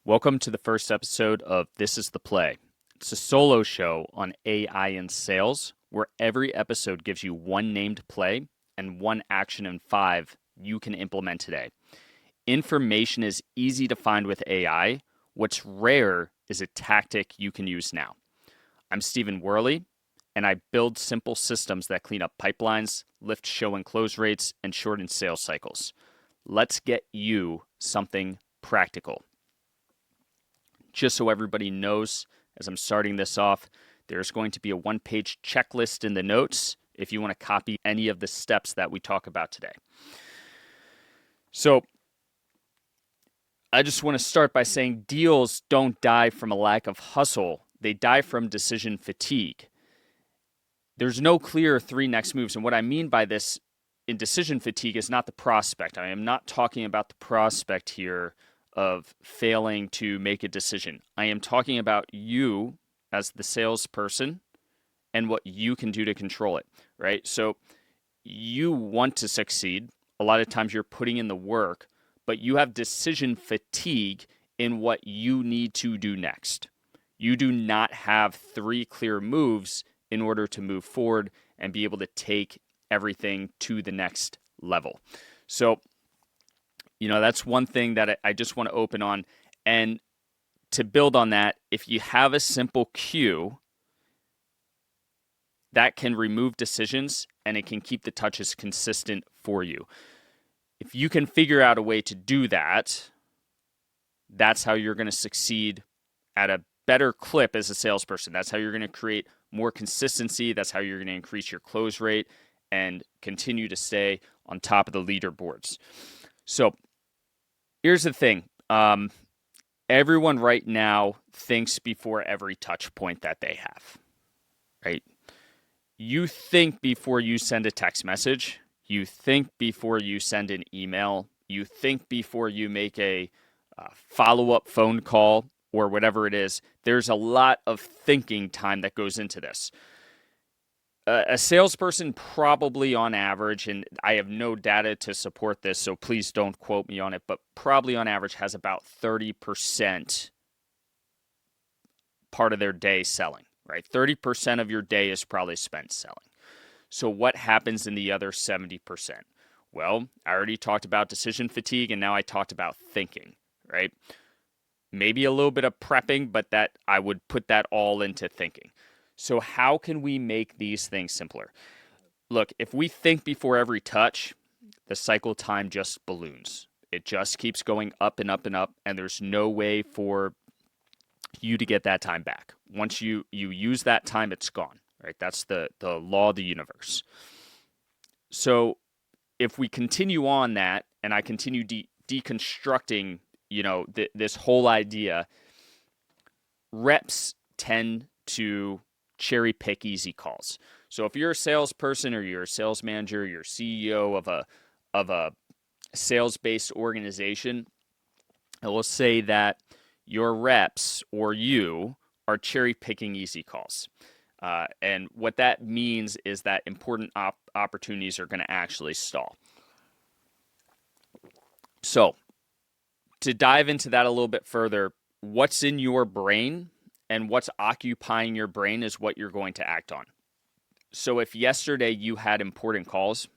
Welcome to the first episode of This is the Play. It's a solo show on AI and sales where every episode gives you one named play and one action in 5 you can implement today. Information is easy to find with AI. What's rare is a tactic you can use now. I'm Steven Werley, and I build simple systems that clean up pipelines, lift show and close rates, and shorten sales cycles. Let's get you something practical. Just so everybody knows, as I'm starting this off, there's going to be a one-page checklist in the notes if you want to copy any of the steps that we talk about today. So I just want to start by saying deals don't die from a lack of hustle. They die from decision fatigue. There's no clear 3 next moves. And what I mean by this in decision fatigue is not the prospect. I am not talking about the prospect here of failing to make a decision. I am talking about you as the salesperson and what you can do to control it, right? So you want to succeed. A lot of times you're putting in the work, but you have decision fatigue in what you need to do next. You do not have 3 clear moves in order to move forward and be able to take everything to the next level. So that's one thing that I just want to open on. And to build on that, if you have a simple cue, that can remove decisions and it can keep the touches consistent for you. If you can figure out a way to do that, that's how you're going to succeed at a better clip as a salesperson. That's how you're going to create more consistency. That's how you're going to increase your close rate and continue to stay on top of the leaderboards. So here's the thing. Everyone right now thinks before every touch point that they have, right? You think before you send a text message. You think before you send an email. You think before you make a follow-up phone call or whatever it is. There's a lot of thinking time that goes into this. A salesperson probably on average, and I have no data to support this, so please don't quote me on it, but probably on average has about 30% part of their day selling, right? 30% of your day is probably spent selling. So what happens in the other 70%? Well, I already talked about decision fatigue, and now I talked about thinking, right? Maybe a little bit of prepping, but that I would put that all into thinking. So how can we make these things simpler? Look, if we think before every touch, the cycle time just balloons. It just keeps going up and up and up, and there's no way for you to get that time back. Once you use that time, it's gone, right? That's the law of the universe. So if we continue on that, and I continue deconstructing, this whole idea, reps tend to cherry pick easy calls. So if you're a salesperson or you're a sales manager, you're CEO of a sales-based organization, I will say that your reps or you are cherry picking easy calls. And what that means is that important opportunities are going to actually stall. So to dive into that a little bit further, what's in your brain and what's occupying your brain is what you're going to act on. So if yesterday you had important calls,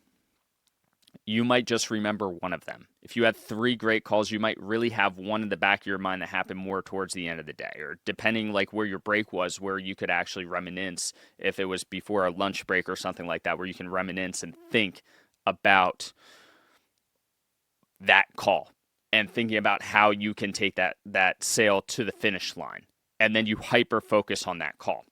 you might just remember one of them. If you had 3 great calls, you might really have one in the back of your mind that happened more towards the end of the day, or depending like where your break was, where you could actually reminisce if it was before a lunch break or something like that, where you can reminisce and think about that call and thinking about how you can take that sale to the finish line. And then you hyper focus on that call.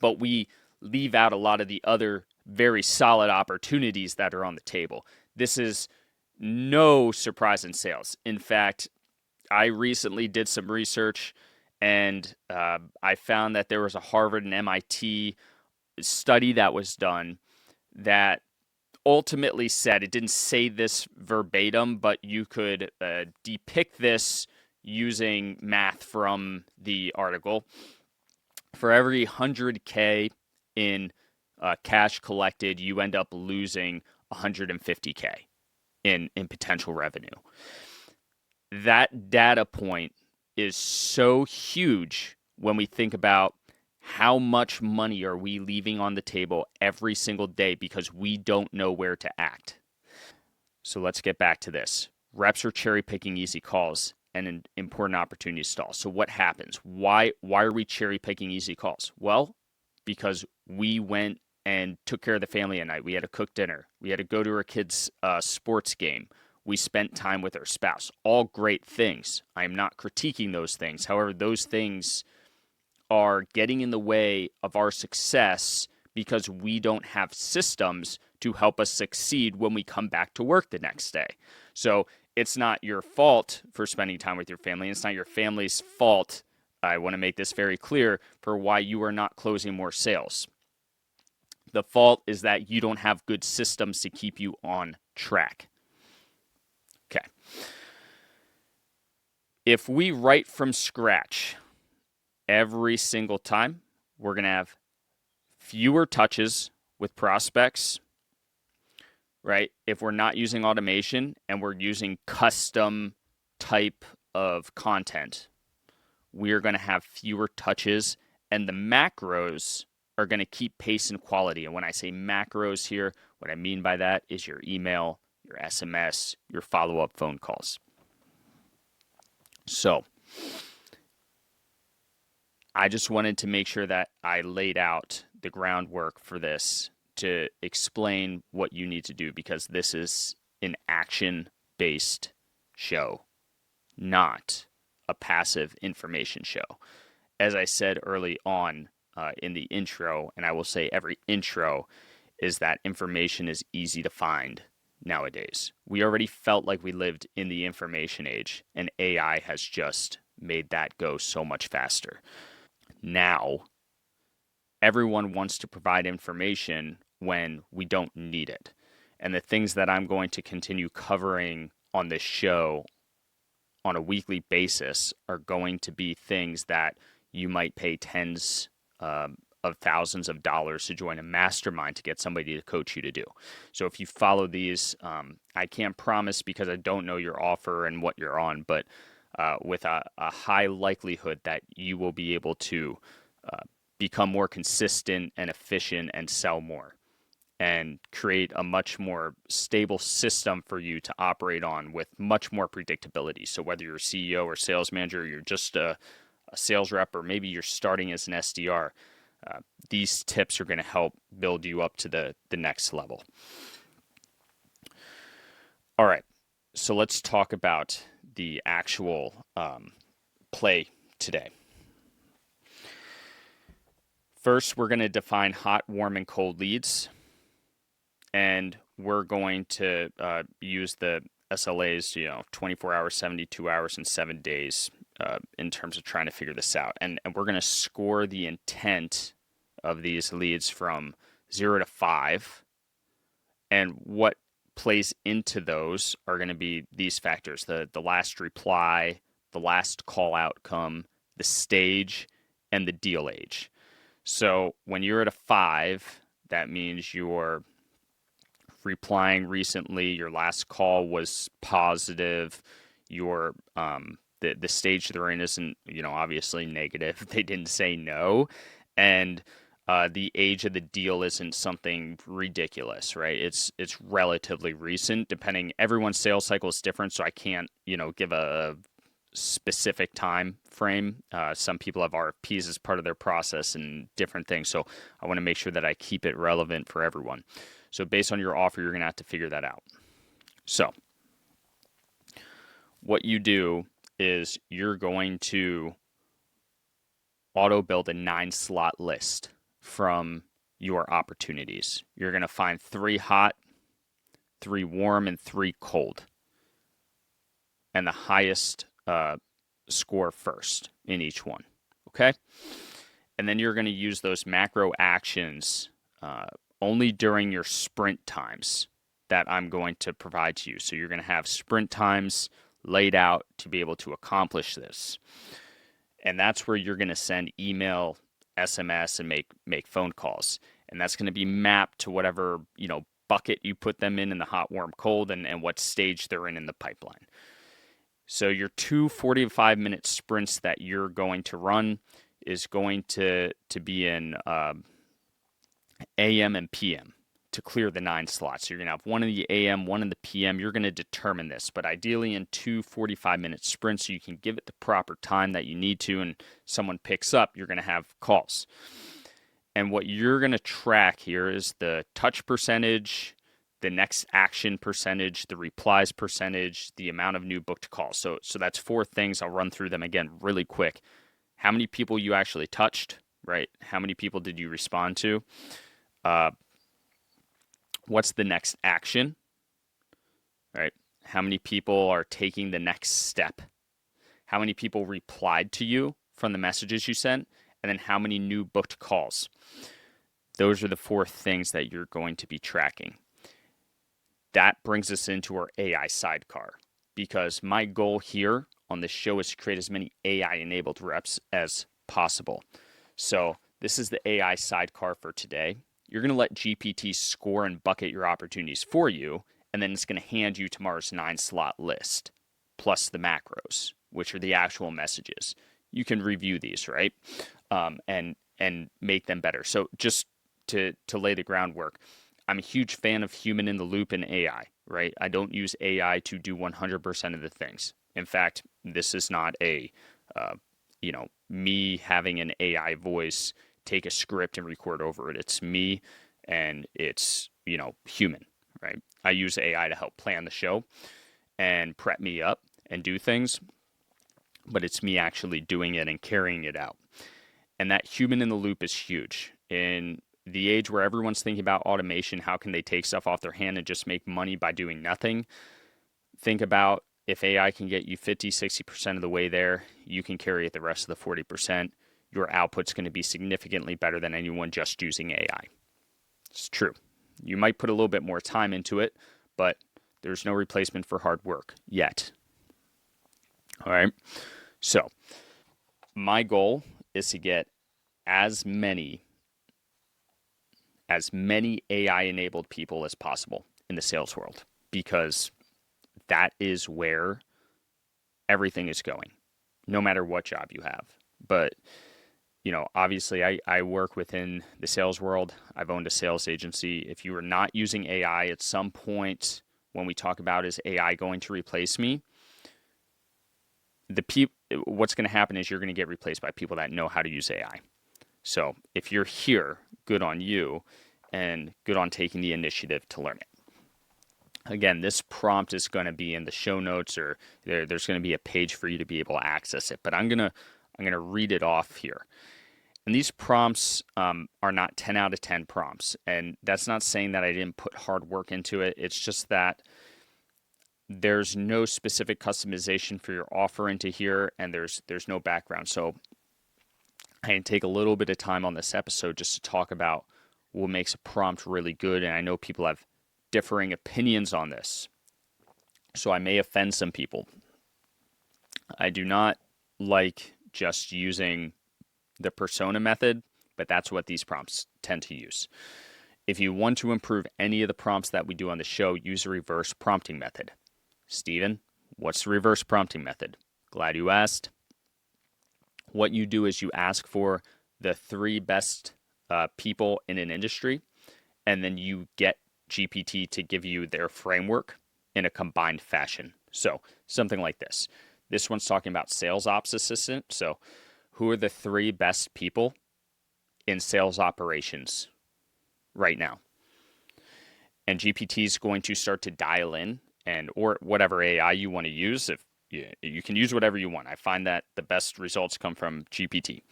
But we leave out a lot of the other very solid opportunities that are on the table. This is no surprise in sales. In fact, I recently did some research and I found that there was a Harvard and MIT study that was done that ultimately said, it didn't say this verbatim, but you could depict this using math from the article. For every 100K in cash collected, you end up losing 150K in potential revenue. That data point is so huge when we think about how much money are we leaving on the table every single day because we don't know where to act. So let's get back to this. Reps are cherry picking easy calls and an important opportunity to stall. So what happens? Why are we cherry picking easy calls? Well, because we went and took care of the family at night. We had to cook dinner. We had to go to our kids' sports game. We spent time with our spouse. All great things. I am not critiquing those things. However, those things are getting in the way of our success because we don't have systems to help us succeed when we come back to work the next day. So it's not your fault for spending time with your family. It's not your family's fault. I want to make this very clear for why you are not closing more sales. The fault is that you don't have good systems to keep you on track. Okay. If we write from scratch every single time, we're going to have fewer touches with prospects, right? If we're not using automation and we're using custom type of content, we are going to have fewer touches, and the macros are going to keep pace and quality. And when I say macros here, what I mean by that is your email, your SMS, your follow-up phone calls. So I just wanted to make sure that I laid out the groundwork for this to explain what you need to do, because this is an action-based show, not a passive information show. As I said early on in the intro, and I will say every intro, is that information is easy to find nowadays. We already felt like we lived in the information age, and AI has just made that go so much faster. Now, everyone wants to provide information when we don't need it. And the things that I'm going to continue covering on this show on a weekly basis are going to be things that you might pay tens of thousands of dollars to join a mastermind to get somebody to coach you to do. So if you follow these, I can't promise because I don't know your offer and what you're on, but with a high likelihood that you will be able to become more consistent and efficient and sell more and create a much more stable system for you to operate on with much more predictability. So whether you're a CEO or sales manager, or you're just a sales rep, or maybe you're starting as an SDR, these tips are going to help build you up to the next level. All right, so let's talk about the actual play today. First, we're going to define hot, warm, and cold leads. And we're going to use the SLAs, 24 hours, 72 hours, and 7 days in terms of trying to figure this out. And we're going to score the intent of these leads from 0 to 5. And what plays into those are going to be these factors: the last reply, the last call outcome, the stage, and the deal age. So when you're at a 5, that means you're replying recently, your last call was positive, your the stage they're in isn't, obviously negative. They didn't say no. And the age of the deal isn't something ridiculous, right? It's relatively recent. Depending, everyone's sales cycle is different, so I can't, give a specific time frame. Some people have RFPs as part of their process and different things. So I want to make sure that I keep it relevant for everyone. So based on your offer, you're going to have to figure that out. So what you do is you're going to auto build a 9-slot list from your opportunities. You're going to find 3 hot, 3 warm, and 3 cold. And the highest score first in each one. Okay? And then you're going to use those macro actions only during your sprint times that I'm going to provide to you. So you're going to have sprint times laid out to be able to accomplish this. And that's where you're going to send email, SMS, and make phone calls. And that's going to be mapped to whatever, bucket you put them in the hot, warm, cold, and what stage they're in the pipeline. So your two 45-minute sprints that you're going to run is going to be in AM and PM to clear the 9 slots. So you're going to have one in the AM, one in the PM. You're going to determine this, but ideally in two 45-minute sprints so you can give it the proper time that you need to, and someone picks up, you're going to have calls. And what you're going to track here is the touch percentage, the next action percentage, the replies percentage, the amount of new booked calls. So that's 4 things. I'll run through them again really quick. How many people you actually touched, right? How many people did you respond to? What's the next action, right? How many people are taking the next step? How many people replied to you from the messages you sent? And then how many new booked calls? Those are the 4 things that you're going to be tracking. That brings us into our AI sidecar, because my goal here on this show is to create as many AI-enabled reps as possible. So this is the AI sidecar for today. You're going to let GPT score and bucket your opportunities for you, and then it's going to hand you tomorrow's 9-slot list, plus the macros, which are the actual messages. You can review these, right? And make them better. So just to lay the groundwork, I'm a huge fan of human in the loop and AI, right? I don't use AI to do 100% of the things. In fact, this is not a, me having an AI voice take a script and record over it. It's me and it's, human, right? I use AI to help plan the show and prep me up and do things, but it's me actually doing it and carrying it out. And that human in the loop is huge. In the age where everyone's thinking about automation, how can they take stuff off their hand and just make money by doing nothing? Think about if AI can get you 50, 60% of the way there, you can carry it the rest of the 40%. Your output's going to be significantly better than anyone just using AI. It's true. You might put a little bit more time into it, but there's no replacement for hard work yet. All right. So my goal is to get as many AI-enabled people as possible in the sales world, because that is where everything is going, no matter what job you have. But obviously I work within the sales world. I've owned a sales agency. If you are not using AI at some point, when we talk about is AI going to replace me, what's going to happen is you're going to get replaced by people that know how to use AI. So if you're here, good on you, and good on taking the initiative to learn it. Again, this prompt is going to be in the show notes, or there's going to be a page for you to be able to access it. But I'm going to read it off here. And these prompts are not 10 out of 10 prompts. And that's not saying that I didn't put hard work into it. It's just that there's no specific customization for your offer into here, and there's no background. So I can take a little bit of time on this episode just to talk about what makes a prompt really good. And I know people have differing opinions on this, so I may offend some people. I do not like just using the persona method, but that's what these prompts tend to use. If you want to improve any of the prompts that we do on the show, use a reverse prompting method. Steven, what's the reverse prompting method? Glad you asked. What you do is you ask for the 3 best people in an industry, and then you get GPT to give you their framework in a combined fashion. So something like this. This one's talking about sales ops assistant. So who are the 3 best people in sales operations right now? And GPT is going to start to dial in, or whatever AI you want to use. If you can use whatever you want. I find that the best results come from GPT.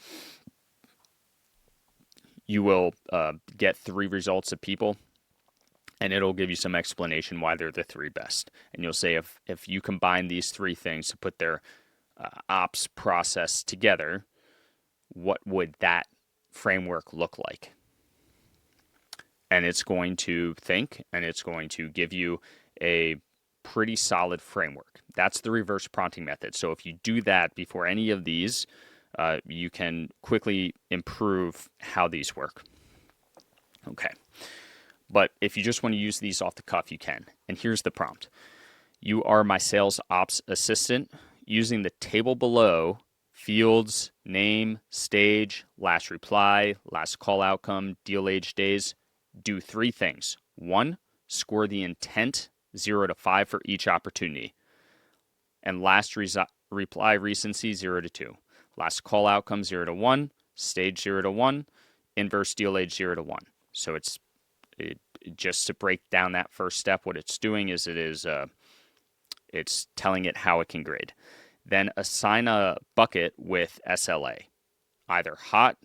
You will get 3 results of people, and it'll give you some explanation why they're the 3 best. And you'll say if you combine these 3 things to put their ops process together, what would that framework look like? And it's going to think, and it's going to give you a pretty solid framework. That's the reverse prompting method. So if you do that before any of these, you can quickly improve how these work. Okay. But if you just want to use these off the cuff, you can. And here's the prompt. You are my sales ops assistant. Using the table below, fields, name, stage, last reply, last call outcome, deal age days, do 3 things. 1, score the intent 0 to 5 for each opportunity. And last reply recency 0 to 2. Last call outcome 0 to 1, stage 0 to 1, inverse deal age 0 to 1. So just to break down that first step, what it's doing is it's telling it how it can grade. Then assign a bucket with SLA, either hot,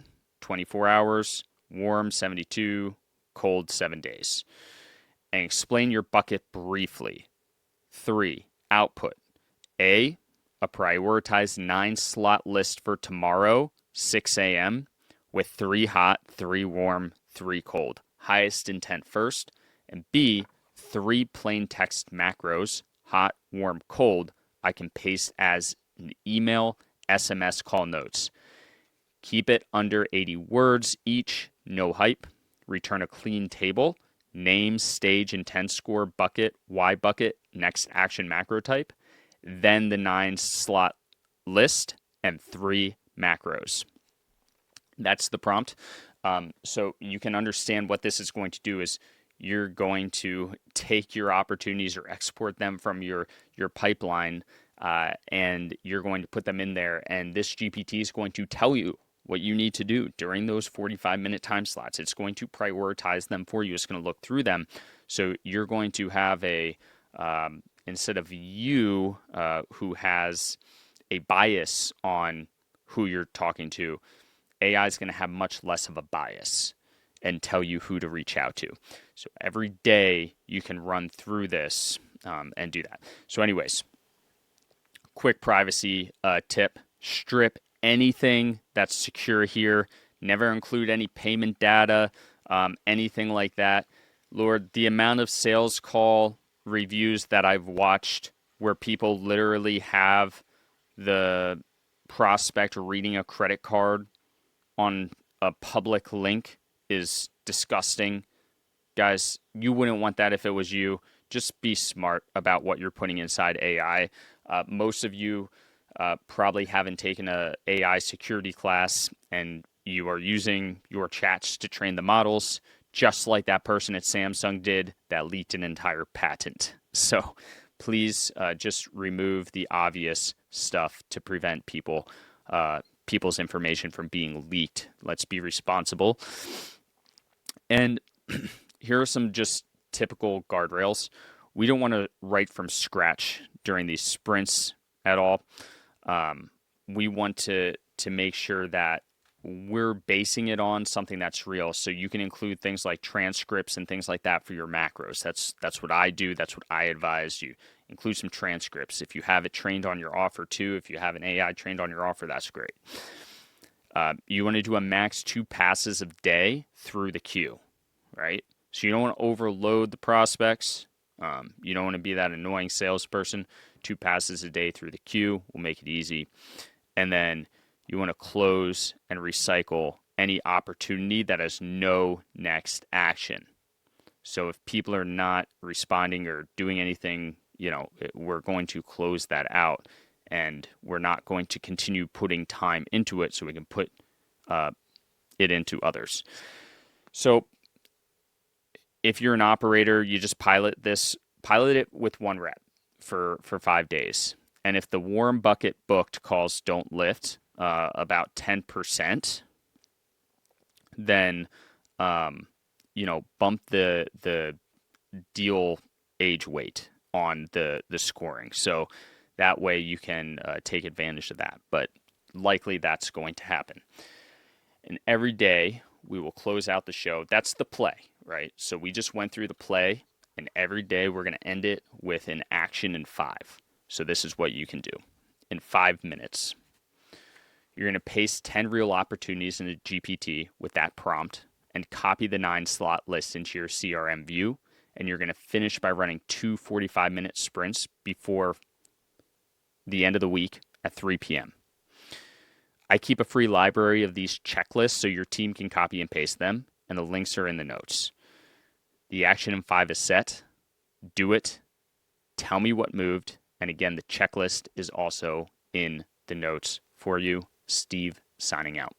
24 hours, warm, 72, cold, 7 days. And explain your bucket briefly. 3, output. A prioritized 9-slot list for tomorrow, 6 a.m., with 3 hot, 3 warm, 3 cold. Highest intent first. And B, 3 plain text macros, hot, warm, cold, I can paste as an email, SMS call notes. Keep it under 80 words each, no hype. Return a clean table, name, stage, intent score, bucket, Y bucket, next action macro type, then the 9-slot list, and 3 macros. That's the prompt. So you can understand what this is going to do is you're going to take your opportunities or export them from your pipeline, and you're going to put them in there. And this GPT is going to tell you what you need to do during those 45-minute time slots. It's going to prioritize them for you. It's going to look through them. So you're going to have instead of you who has a bias on who you're talking to, AI is going to have much less of a bias and tell you who to reach out to. So every day you can run through this and do that. So anyways, quick privacy tip, strip anything that's secure here. Never include any payment data, anything like that. Lord, the amount of sales call reviews that I've watched where people literally have the prospect reading a credit card on a public link is disgusting. Guys, you wouldn't want that if it was you. Just be smart about what you're putting inside AI. Most of you probably haven't taken a AI security class, and you are using your chats to train the models, just like that person at Samsung did that leaked an entire patent. So please just remove the obvious stuff to prevent people's information from being leaked. Let's be responsible. And here are some just typical guardrails. We don't want to write from scratch during these sprints at all. We want to make sure that we're basing it on something that's real. So you can include things like transcripts and things like that for your macros. That's what I do. That's what I advise you. Include some transcripts. If you have it trained on your offer too, if you have an AI trained on your offer, that's great. You want to do a max 2 passes a day through the queue, right? So you don't want to overload the prospects. You don't want to be that annoying salesperson. 2 passes a day through the queue will make it easy. And then you want to close and recycle any opportunity that has no next action. So if people are not responding or doing anything, we're going to close that out, and we're not going to continue putting time into it so we can put it into others. So if you're an operator, you just pilot it with 1 rep for 5 days. And if the warm bucket booked calls don't lift about 10%, then bump the deal age weight on the scoring. So that way you can take advantage of that. But likely that's going to happen. And every day we will close out the show. That's the play, right? So we just went through the play, and every day we're going to end it with an action in 5. So this is what you can do in 5 minutes. You're going to paste 10 real opportunities into GPT with that prompt and copy the 9-slot list into your CRM view. And you're going to finish by running 2 45-minute sprints before the end of the week at 3 p.m. I keep a free library of these checklists so your team can copy and paste them, and the links are in the notes. The action in 5 is set. Do it Tell me what moved. And again, the checklist is also in the notes for you. Steve signing out.